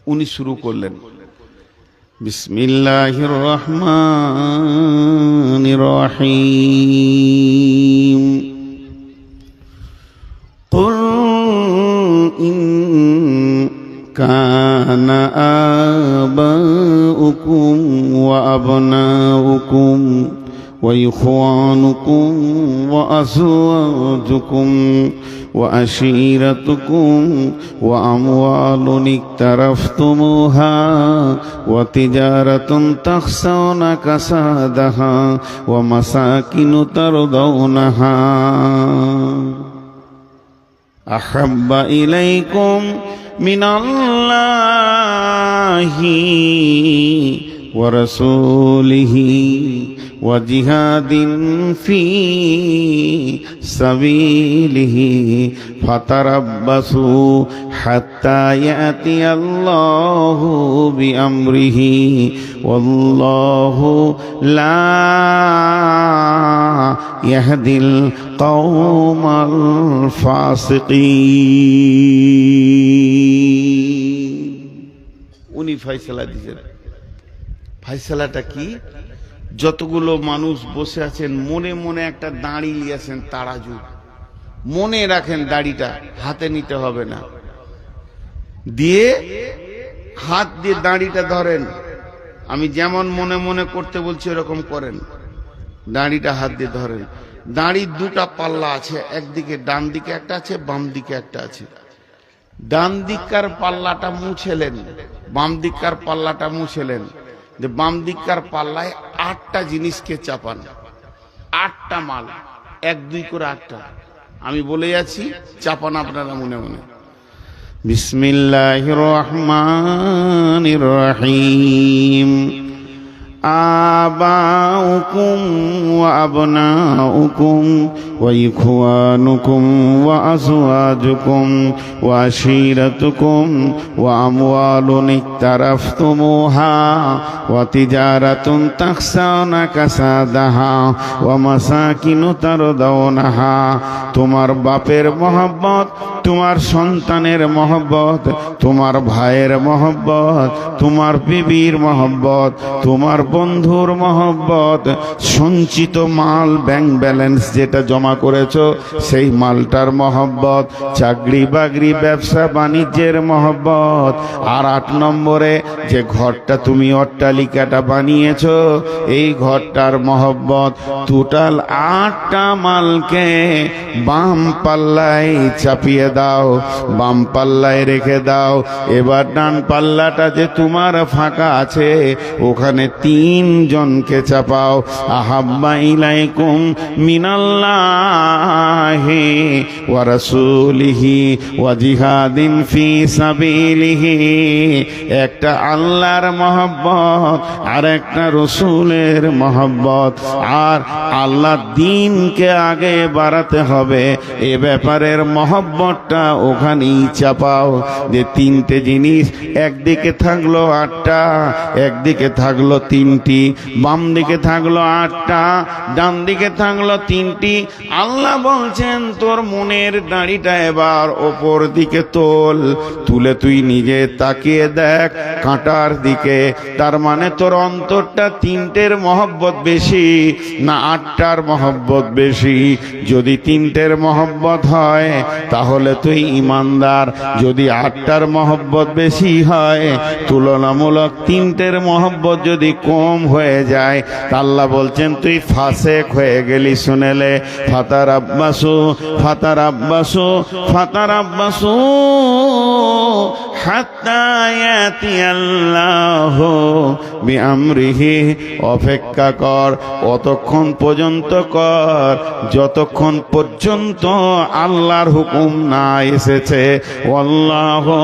উনি শুরু করলেন, বিসমিল্লাহির রহমানির রহিম। কুল ইন কানা আবাউকুম ওয়া আবনাউকুম ওয়া ইখওয়ানুকুম ওয়া আযওয়াজুকুম وعشيرتكم وأموال اقترفتموها وتجارة تخشون كسادها ومساكن ترضونها أحب إليكم من الله ورسوله وجهاد في سبيله فتربصوا حتى يأتي الله بأمره والله لا يهدي القوم الفاسقين। উনি ফয়সালা দিয়েছেন। ফয়সালাটা কি? যতগুলো মানুষ বসে আছেন মনে মনে একটা দাঁড়ি নিয়েছেন, তারাজু মনে রাখেন, দাড়িটা হাতে নিতে হবে না, দিয়ে হাত দিয়ে দাড়িটা ধরেন। আমি যেমন মনে মনে করতে বলছি এরকম করেন, দাড়িটা হাত দিয়ে ধরেন। দাড়ির দুটা পাল্লা আছে, একদিকে ডান দিকে একটা আছে, বাম দিকে একটা আছে। ডান দিককার পাল্লাটা মুছেলেন, বাম দিককার পাল্লাটা মুছেলেন। যে বাম দিককার পাল্লায় 8টা জিনিসকে চাপান, 8টা মাল, 1 2 করে 8টা। আমি বলে যাচ্ছি, চাপান আপনারা মনে মনে। বিসমিল্লাহির রহমানির রহিম। آباؤكم وأبناؤكم وإخوانكم وأزواجكم وعشيرتكم وأموال اقترفتموها وتجارة تخشون كسادها ومساكن ترضونها। তোমার বাপের মহব্বত, তোমার সন্তানের মহব্বত, তোমার ভাইয়ের মহব্বত, তোমার বিবির মহব্বত, তোমার বন্ধুর মহব্বত, সঞ্চিত মাল, ব্যাংক ব্যালেন্স যেটা জমা করেছো সেই মালটার মহব্বত, চাকরি বাকরি ব্যবসা বাণিজ্যের মহব্বত। আর 8 নম্বরে যে ঘরটা তুমি অট্টালিকাটা বানিয়েছো এই ঘরটার মহব্বত। টোটাল 8টা মালকে বাম পাল্লায় চাপিয়ে দাও, বাম পাল্লায় রেখে দাও। এবার ডান পাল্লাটা যে তোমার ফাঁকা আছে ওখানে 3 জনকে চাপাও। আহাব্বা ইলাইকুম মিনাল্লাহি ওয়া রাসূলিহি ওয়া জিহাদিন ফি সাবিলিহি। একটা আল্লাহর মহব্বত আর একটা রসুলের মহব্বত। আর আল্লাহ দ্বীনকে আগে বাড়াতে হবে, এ ব্যাপারের মহব্বতটা ওখানেই চাপাও। যে 3টে জিনিস, একদিকে থাকলো 8টা, একদিকে থাকলো 3টি, বাম দিকে থাকলো 8টা, ডান দিকে থাকলো 3টি। আল্লাহ বলছেন তোর মনের দাড়িটা এবার ওপর দিকে তোল, তুলে তুই নিজে তাকিয়ে দেখ কাঁটার দিকে। তার মানে তোর অন্তরটা 3টের মহব্বত বেশি না 8টার মহব্বত বেশি? যদি 3টের মহব্বত হয় তাহলে তুই ইমানদার, যদি 8টার মহব্বত বেশি হয়, তুলনামূলক 3টের মহব্বত যদি কম হয়ে যায়, আল্লাহ বলছেন তুই ফাসেক হয়ে গেলি। শুনেলে ফাতারাব্বাসু ফাতারাব্বাসু ফাতারাব্বাসু হাত্তা ইয়াতিয়াল্লাহু বিআমরিহি। অপেক্ষা কর, অতক্ষণ পর্যন্ত কর যতক্ষণ পর্যন্ত আল্লাহর হুকুম না এসেছে। ওয়াল্লাহু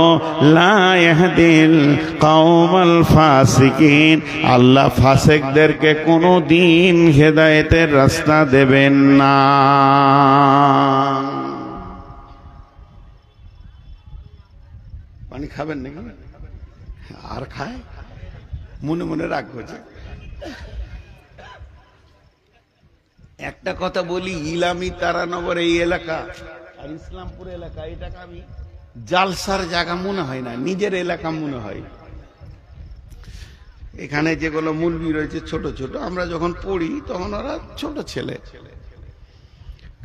লা ইয়াহদিল কওমাল ফাসিকিন। আল্লাহ ফাসিকদেরকে কোনো দিন হেদায়েতের রাস্তা দেবেন না। পানি খাবেন নাকি? আর খায়, মনে মনে রাগ করছে। একটা কথা বলি, ইলামি তারানগর এই এলাকা আর ইসলামপুর এলাকা, এটাকে আমি জালসার জায়গা মনে হয় না, নিজের এলাকা মনে হয়। এখানে যেগুলো মুলবি রয়েছে ছোট ছোট, আমরা যখন পড়ি তখন ওরা ছোট ছেলে,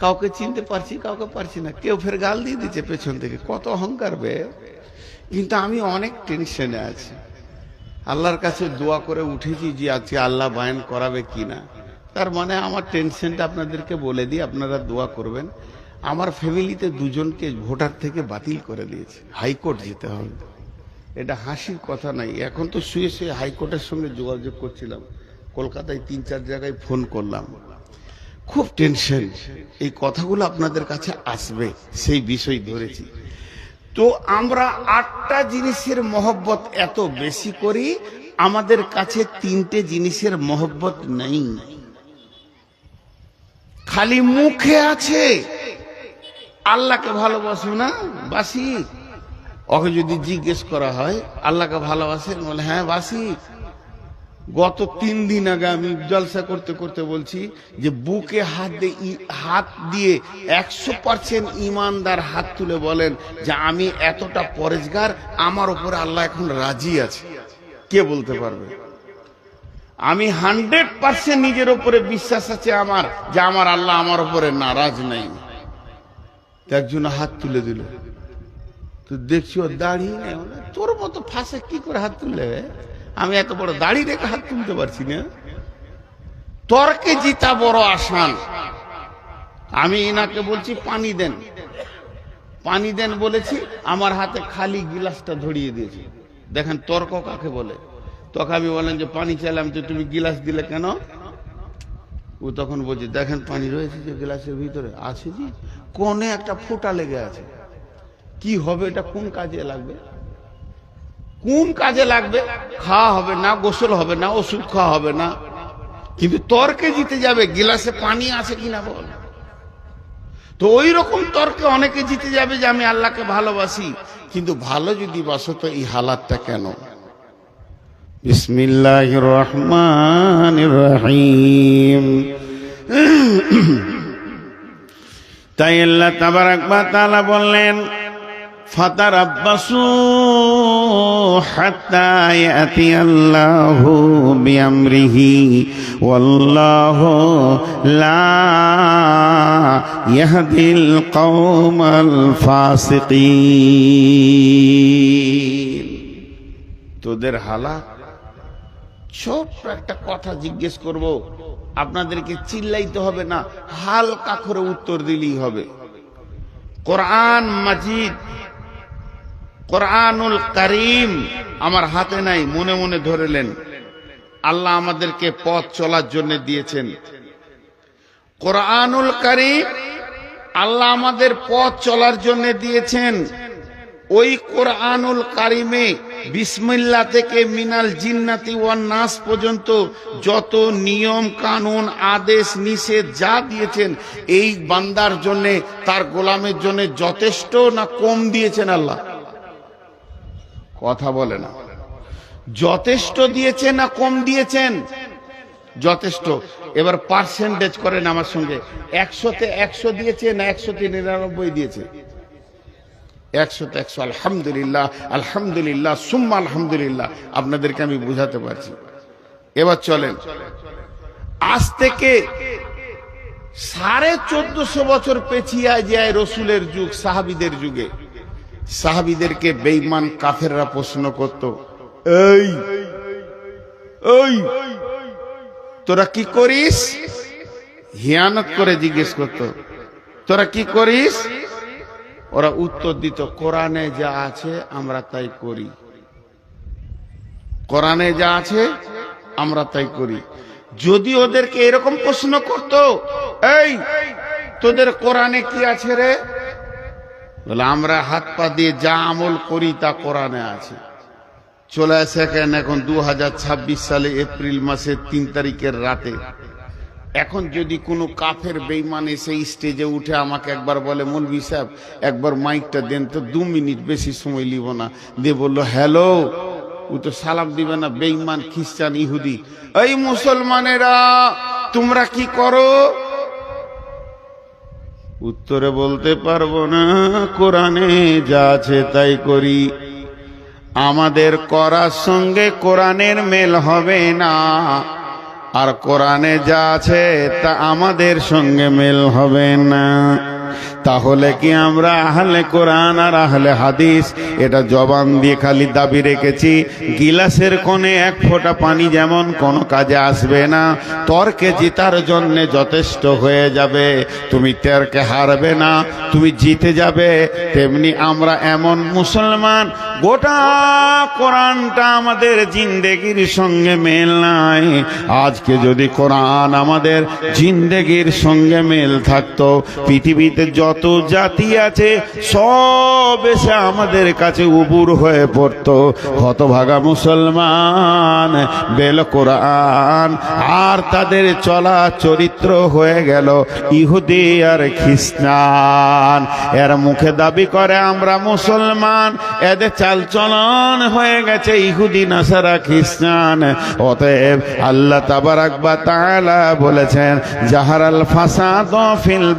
কাউকে চিনতে পারছি কাউকে পারছি না, কেউ ফের গাল দিয়ে দিচ্ছে পেছন থেকে, কত অহংকার বে। কিন্তু আমি অনেক টেনশনে আছি, আল্লাহর কাছে দোয়া করে উঠেছি যে আজকে আল্লাহ বায়ান করাবে কিনা। তার মানে আমার টেনশনটা আপনাদেরকে বলে দিই, আপনারা দোয়া করবেন। আমার ফ্যামিলিতে দুজনকে ভোটার থেকে বাতিল করে দিয়েছে, হাইকোর্ট যেতে হবে। এটা হাসির কথা নাই। এখন তো শুয়ে শুয়ে হাইকোর্টের সঙ্গে যোগাযোগ করছিলাম, কলকাতায় 3-4 জায়গায় ফোন করলাম, খুব টেনশন। এই কথাগুলো আপনাদের কাছে আসবে সেই বিষয় ধরেছি। তো আমরা 8টা জিনিসের মহব্বত এত বেশি করি, আমাদের কাছে 3টে জিনিসের মহব্বত নেই, খালি মুখে আছে। আল্লাহকে ভালোবাসো না? বাসি। ওকে যদি জিজ্ঞেস করা হয় আল্লাহকে ভালোবাসেন, বলে হ্যাঁ বাসি। গত 3 দিন আগে আমি জলসা করতে করতে বলছি যে বুকে হাত দিয়ে 100% ইমানদার হাত তুলে বলেন যে আমি এতটা পরেজগার, আমার উপরে আল্লাহ এখন রাজি আছে। কে বলতে পারবে? আমি 100% নিজের উপরে বিশ্বাস আছে আমার, যে আমার আল্লাহ আমার উপরে নারাজ নাই। একজন হাত তুলে দিল, তো দেখছি ওর দাড়ি নেই। তোর মতো ফাঁসে কি করে হাত তুললে? আমি এত বড় দাড়ি রেখে হাত তুলতে পারছি না। তর্কে জিতা বড় আসান। আমি এনাকে বলছি পানি দেন, পানি দেন বলেছি, আমার হাতে খালি গিলাসটা ধরিয়ে দিয়েছি। দেখেন তর্ক কাকে বলে। তখন আমি বলেন যে পানি চাইলাম, তো তুমি গিলাস দিলে কেন? ও তখন বলছে দেখেন পানি রয়েছে যে গ্লাসের ভিতরে আছে, জি কোণে একটা ফোঁটা লেগে আছে, কি হবে এটা? কোন কাজে লাগবে? কোন কাজে লাগবে? খাওয়া হবে না, গোসল হবে না, ওষুধ খাওয়া হবে না, কিন্তু তর্কে জিতে যাবে গিলাসে পানি আছে কিনা বল। তো ওই রকম তর্কে অনেকে জিতে যাবে যে আমি আল্লাহকে ভালোবাসি, কিন্তু ভালো যদি বাসো তো এই হালাতটা কেন? বিসমিল্লাহির রহমানির রহিম। তাই আল্লাহ তাবারাক ওয়া তাআলা বললেন ফাতারাব্বাসু হাত্তা ইয়াতিয়াল্লাহু বিআমরিহি ওয়াল্লাহু লা ইয়াহদিল কওমাল ফাসিকিন। তোদের হালাত, ছোট্ট একটা কথা জিজ্ঞেস করব, আপনাদেরকে চিল্লাইতে হবে না, হালকা করে উত্তর দিলেই হবে। কোরআন মাজিদ, কোরআনুল কারীম আমার হাতে নাই, মনে মনে ধরেলেন। আল্লাহ আমাদেরকে পথ চলার জন্য দিয়েছেন কোরআনুল কারীম, আল্লাহ আমাদের পথ চলার জন্য দিয়েছেন। ওই কোরআনুল কারীমে বিসমিল্লাহ থেকে মিনাল জিন্নাতি ওয়ান নাস পর্যন্ত যত নিয়ম কানুন আদেশ নিষেধ যা দিয়েছেন, এই বান্দার জন্য, তার গোলামের জন্য যথেষ্ট না কম দিয়েছেন? আল্লাহ কথা বলে না। যথেষ্ট দিয়েছেন না কম দিয়েছেন? যথেষ্ট। এবার পার্সেন্টেজ করেন আমার সঙ্গে, 100-তে 100 দিয়েছে না 100-তে 99 দিয়েছে? 100-তে 100। আলহামদুলিল্লাহ, আলহামদুলিল্লাহ, সুম্মা আলহামদুলিল্লাহ। আপনাদেরকে আমি বুঝাতে পারছি। এবার চলেন, আজ থেকে 1450 বছর পেছিয়ে যায় রসুলের যুগ, সাহাবীদের যুগে। সাহাবীদেরকে বেঈমান কাফেররা প্রশ্ন করত, এই এই তোরা কি করিস? হিয়ানত করে জিজ্ঞেস করত, তোরা কি করিস? ওরা উত্তর দিত, কোরআনে যা আছে আমরা তাই করি, কোরআনে যা আছে আমরা তাই করি। যদি ওদেরকে এরকম প্রশ্ন করত, এই তোদের কোরআনে কি আছে রে? বলে আমরা হাত পা দিয়ে যা আমল করি তা কোরআনে আছে। চলে আসে কেন এখন 2026 সালে এপ্রিল মাসের 3 তারিখের রাতে। এখন যদি কোনো কাফের বেঈমান এসে স্টেজে উঠে আমাকে একবার বলে, মৌলভী সাহেব একবার মাইকটা দেন তো, 2 মিনিট, বেশি সময় লিব না, দিয়ে বললো হ্যালো, ও তো সালাম দিবে না, বেঈমান খ্রিস্টান ইহুদি। এই মুসলমানেরা তোমরা কি করো? ও উত্তরে বলতে পারবো না, কোরআনে যা আছে তাই করি। আমাদের করার সঙ্গে কোরআনের মেল হবে না, আর কোরআনে যা আছে তা আমাদের সঙ্গে মেল হবে না। তাহলে কি আমরা আহলে কোরআন আর আহলে হাদিস এটা জবান দিয়ে খালি দাবি রেখেছি? গিলাসের কোণে এক ফোঁটা পানি যেমন কোনো কাজে আসবে না, তর্কে জিতার জন্য যথেষ্ট হয়ে যাবে, তুমি তর্কে হারবে না, তুমি জিতে যাবে। তেমনি আমরা এমন মুসলমান, গোটা কোরআনটা আমাদের জিন্দেগির সঙ্গে মেল নাই। আজকে যদি কোরআন আমাদের জিন্দেগির সঙ্গে মেল থাকতো, পৃথিবীতে যত জাতি আছে সব এসে আমাদের কাছে উবুর হয়ে পড়তো। হতভাগা মুসলমান বেল কোরআন, আর তাদের চলা চরিত্র হয়ে গেল ইহুদি আর খ্রিস্টান। এর মুখে দাবি করে আমরা মুসলমান, এদের চালচলন হয়ে গেছে ইহুদি নাসারা খ্রিস্টান। অতএব আল্লাহ তাবারাক ওয়া তাআলা বলেছেন, জাহারাল ফাসাদ ফিল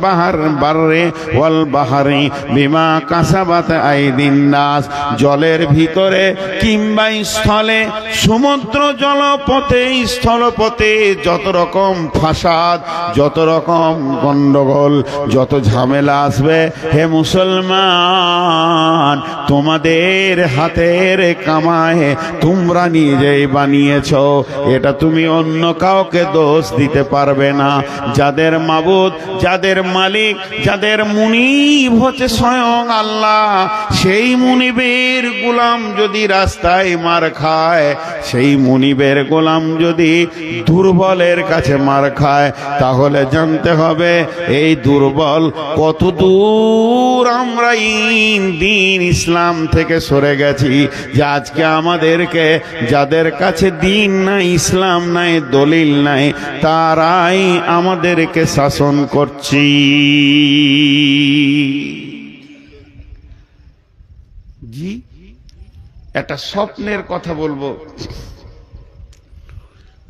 বাররি ওয়াল বাহরি বিমা কাসাবাত আইদিন নাস। জলের ভিতরে কিংবা স্থলে, সমুদ্র জলপথে স্থলপথে যত রকম ফাসাদ, যত রকম গন্ডগোল, যত ঝামেলা আসবে, হে মুসলমান তোমাদের হাতের কামায় তোমরা নিজেই বানিয়েছো। এটা তুমি অন্য কাউকে দোষ দিতে পারবে না। যাদের মাবুদ, যাদের মালিক, যাদের মুনিব হচ্ছে স্বয়ং আল্লাহ, সেই মুনিবের গোলাম যদি রাস্তায় মার খায়, সেই মুনিবের গোলাম যদি দুর্বলের কাছে মার খায়, তাহলে জানতে হবে এই দুর্বল কত দূর আমরা দিন ইসলাম থেকে সরে গেছি। যে আজকে আমাদেরকে, যাদের কাছে দিন নাই, ইসলাম নাই, দলিল নাই, তারাই আমাদেরকে শাসন করছি। জি, একটা স্বপ্নের কথা বলবো।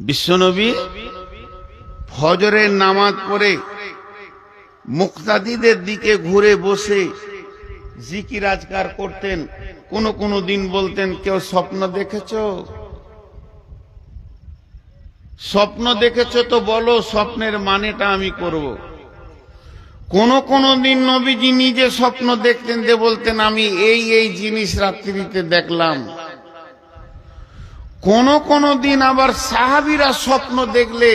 বিশ্বনবী ফজরের নামাজ পড়ে মুক্তাদিদের দিকে ঘুরে বসে জিকির আজকার করতেন। কোন কোন দিন বলতেন, কেউ স্বপ্ন দেখেছো? স্বপ্ন দেখেছো তো বলো, স্বপ্নের মানেটা আমি করব। কোন কোন দিন নবীজি নিজে স্বপ্ন দেখতেন, যে বলতেন আমি এই এই জিনিস রাত্রিতে দেখলাম। কোন কোন দিন আবার সাহাবীরা স্বপ্ন দেখলে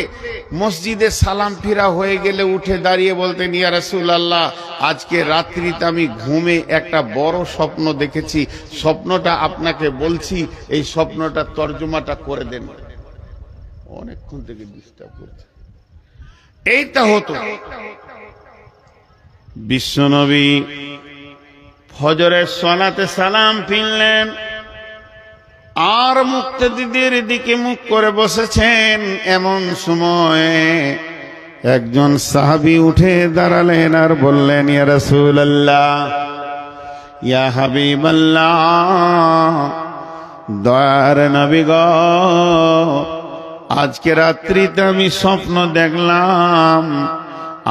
মসজিদে সালাম ফিরা হয়ে গেলে উঠে দাঁড়িয়ে বলতেন, ইয়া রাসূলুল্লাহ, আজকে রাত্রিতে আমি ঘুমে একটা বড় স্বপ্ন দেখেছি, স্বপ্নটা আপনাকে বলছি, এই স্বপ্নটা তর্জমাটা করে দেন। অনেকক্ষণ থেকে ডিস্টার্ব করছে। এইটা হতো। বিশ্বনবী ফজরের সালাতে সালাম ফিরলেন, আর মুক্তাদিদের দিকে মুখ করে বসেছেন। এমন সময় একজন সাহাবী উঠে দাঁড়ালেন আর বললেন, ইয়া রাসূলুল্লাহ, ইয়া হাবিবাল্লাহ, দয়ার নবী গো, আজকে রাত্রিতে আমি স্বপ্ন দেখলাম।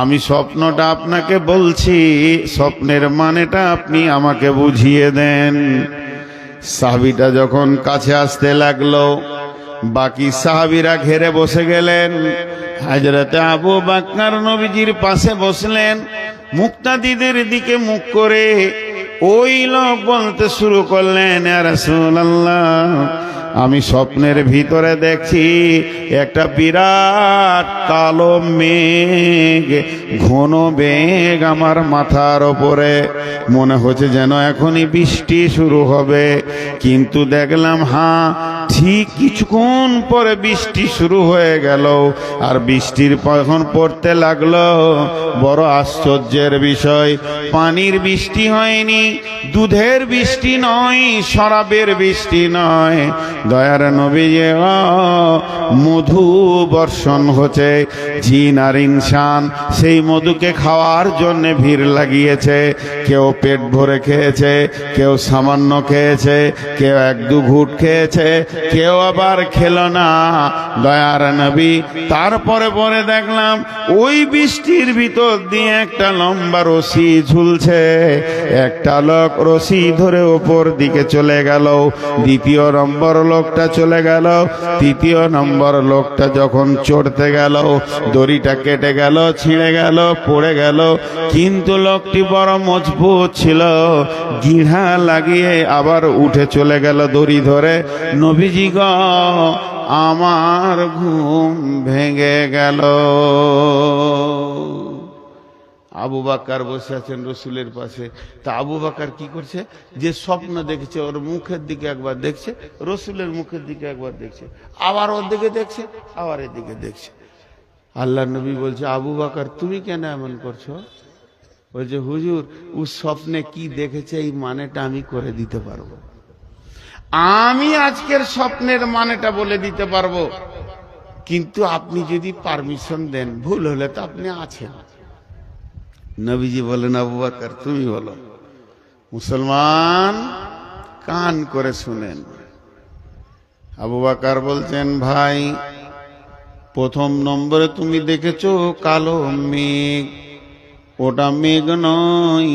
আমি স্বপ্নটা আপনাকে বলছি, স্বপ্নের মানেটা আপনি আমাকে বুঝিয়ে দেন। সাহাবীটা যখন কাছে আসতে লাগলো, বাকি সাহাবীরা ঘেরে বসে গেলেন। হযরতে আবু বকর নবীজির পাশে বসলেন, মুক্তাদিদের দিকে মুখ করে ওই লোক বলতে শুরু করলেন, ইয়া রাসূলুল্লাহ, আমি স্বপ্নের ভিতরে দেখছি একটা বিরাট কালো মেঘ, ঘন মেঘ আমার মাথার ওপরে, মনে হচ্ছে যেন এখনই বৃষ্টি শুরু হবে। কিন্তু দেখলাম ঠিক কিছুক্ষণ পরে বৃষ্টি শুরু হয়ে গেল। আর বৃষ্টির যখন পড়তে লাগলো, বড় আশ্চর্যের বিষয়, পানির বৃষ্টি হয়নি, দুধের বৃষ্টি নয়, শরাবের বৃষ্টি নয়, দয়ার নবী, মধু বর্ষণ হচ্ছে। জিন আর ইনসান সেই মধুকে খাওয়ার জন্য ভিড় লাগিয়েছে। কেউ পেট ভরে খেয়েছে, কেউ সামান্য খেয়েছে, কেউ এক দু ঘুট খেয়েছে, কেউ আবার খেলো না দয়ার নবী। তারপরে পরে দেখলাম ওই বৃষ্টির ভিতর দিয়ে একটা লম্বা রশি ঝুলছে, একটা লোক রশি ধরে ওপর দিকে চলে গেল, দ্বিতীয় নম্বর লোকটা চলে গেল, তৃতীয় নম্বর লোকটা যখন চড়তে গেল দড়িটা কেটে গেল, ছিঁড়ে গেল, পড়ে গেল, কিন্তু লোকটি বড় মজবুত ছিল, গিঁড়া লাগিয়ে আবার উঠে চলে গেল দড়ি ধরে। নবীজি গো আমার ঘুম ভেঙে গেল। আবু বকর বসে আছেন রসুলের পাশে। তা আবু বকর কি করছে, যে স্বপ্ন দেখেছে ওর মুখের দিকে একবার দেখছে, রসুলের মুখের দিকে একবার দেখছে, আবার ওর দিকে দেখছে, আবার এদিকে দেখছে। আল্লাহ নবী বলছে, আবু বকর তুমি কেন এমন করছো? বলছে, হুজুর ও স্বপ্নে কি দেখেছে এই মানেটা আমি করে দিতে পারবো, আমি আজকের স্বপ্নের মানেটা বলে দিতে পারবো, কিন্তু আপনি যদি পারমিশন দেন, ভুল হলে তো আপনি আছেন। নবীজি বলেন, আবু বকর তুমি বলো। মুসলমান কান করে শুনেন। আবু বকর বলছেন, ভাই প্রথম নম্বরে তুমি দেখেছো কালো মেঘ, ওটা মেঘ নয়,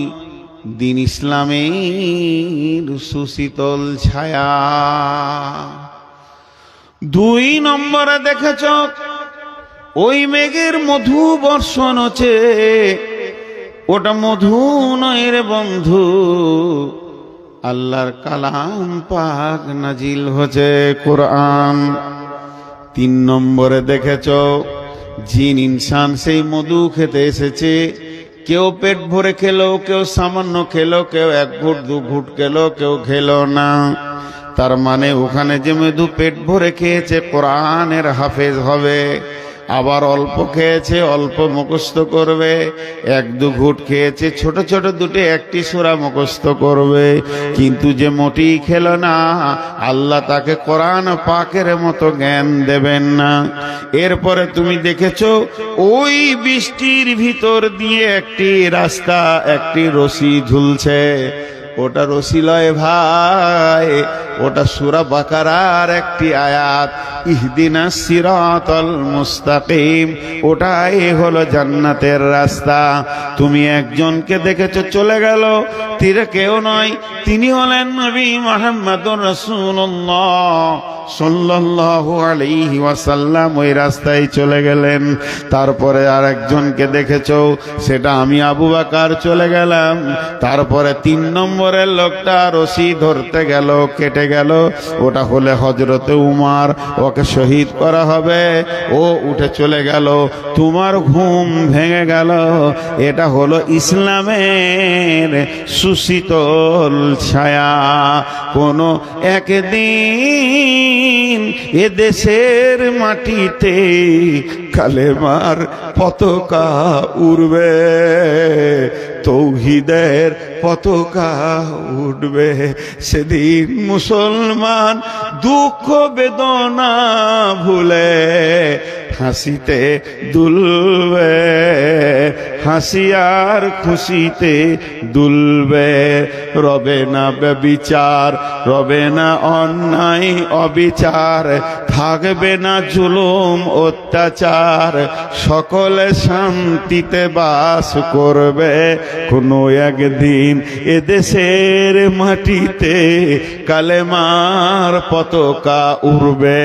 দিন ইসলামের সুশীতল ছায়া। দুই নম্বরে দেখেছ ওই মেঘের মধু বর্ষণ হচ্ছে, ওটা মধু নয় রে বন্ধু, আল্লাহর কালাম পাক নাজিল হচ্ছে, কোরআন। তিন নম্বরে দেখেছ জিন ইনসান সেই মধু খেতে এসেছে, কেউ পেট ভরে খেলো, কেউ সামান্য খেলো, কেউ এক ঘুট দু ঘুট খেলো, কেউ খেলো না। তার মানে ওখানে যে মধু পেট ভরে খেয়েছে কোরআনের হাফেজ হবে, আবার অল্প খেয়েছে অল্প মুখস্থ করবে, এক দু ঘুট খেয়েছে ছোট ছোট দুটি একটি সূরা মুখস্থ করবে। কিন্তু যে মোটি খেলো না, আল্লাহ তাকে কোরআন পাকের মতো জ্ঞান দেবেন না। এরপরে তুমি দেখেছো ওই বৃষ্টির ভিতর দিয়ে একটি রাস্তা, একটি রশি ঝুলছে, ওটা রশি লয় ভাই, ওটা সূরা বাকারার একটি আয়াত, ইহদিনাস সিরাতাল মুস্তাকিম, ওটাই হলো জান্নাতের রাস্তা। তুমি একজনকে দেখেছো চলে গেল, তীরে কেউ নয়, তিনি হলেন নবী মুহাম্মদুর রাসূলুল্লাহ সাল্লাল্লাহু আলাইহি ওয়াসাল্লাম, ওই রাস্তায় চলে গেলেন। তারপরে আর একজনকে দেখেছো, সেটা আমি আবু বকর চলে গেলাম। তারপরে তিন নম্বরের লোকটা রশি ধরতে গেল, কেটে গেল, ওটা হলে হযরতে উমর, ওকে শহীদ করা হবে, ও উঠে চলে গেল, তোমার ঘুম ভেঙে গেল। এটা হলো ইসলামের সুশীতল ছায়া। কোনো একদিন এ দেশের মাটিতে কালেমার পতাকা উড়বে, তৌহিদের পতাকা উঠবে। সেদিন মুসলমান দুঃখ বেদনা ভুলে হাসিতে দুলবে, হাসি আর খুশিতে দুলবে। রবে না ব্যভিচার, রবে না অন্যায় অবিচার, থাকবে না জুলুম অত্যাচার, সকলে শান্তিতে বাস করবে। কোনো একদিন এদেশের মাটিতে কালেমার পতাকা উড়বে।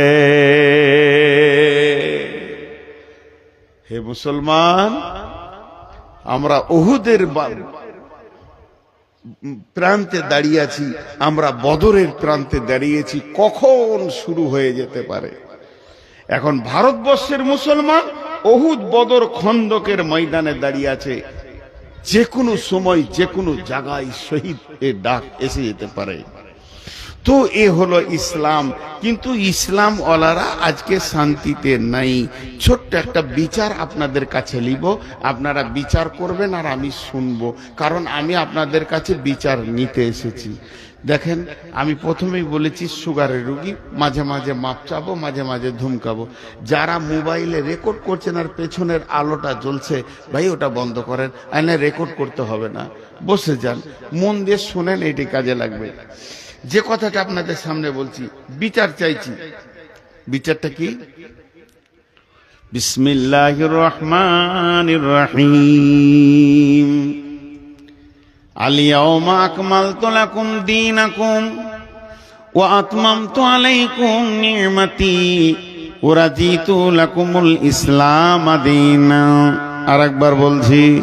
হে মুসলমান, আমরা উহুদের প্রান্তে দাঁড়িয়ে আছি, আমরা বদরের প্রান্তে দাঁড়িয়েছি, কখন শুরু হয়ে যেতে পারে। এখন ভারতবর্ষের মুসলমান উহুদ বদর খন্দকের ময়দানে দাঁড়িয়ে আছে, যে কোনো সময় যে কোনো জায়গায় শহীদ এর ডাক এসে যেতে পারে। তো এ হলো ইসলাম। কিন্তু ইসলাম ওয়ালারা আজকে শান্তিতে নাই। ছোট্ট একটা বিচার আপনাদের কাছে লিব, আপনারা বিচার করবেন আর আমি শুনবো, কারণ আমি আপনাদের কাছে বিচার নিতে এসেছি। দেখেন, আমি প্রথমেই বলেছি সুগারের রুগী, মাঝে মাঝে মাপ চাবো, মাঝে মাঝে ধুমকাবো। যারা মোবাইলে রেকর্ড করছেন আর পেছনের আলোটা জ্বলছে, ভাই ওটা বন্ধ করেন, আইনে রেকর্ড করতে হবে না, বসে যান, মন দিয়ে শোনেন, এটি কাজে লাগবে। যে কথাটা আপনাদের সামনে বলছি, বিচার চাইছি। বিচারটা কি? বিসমিল্লাহির রহমানির রহিম। আল-ইয়াওমা আকমালতু লাকুম দীনাকুম ওয়া আতমামতু আলাইকুম নি'মাতি ওয়া রাদিতু লাকুমুল ইসলাম দীনা। আরেকবার বলছি,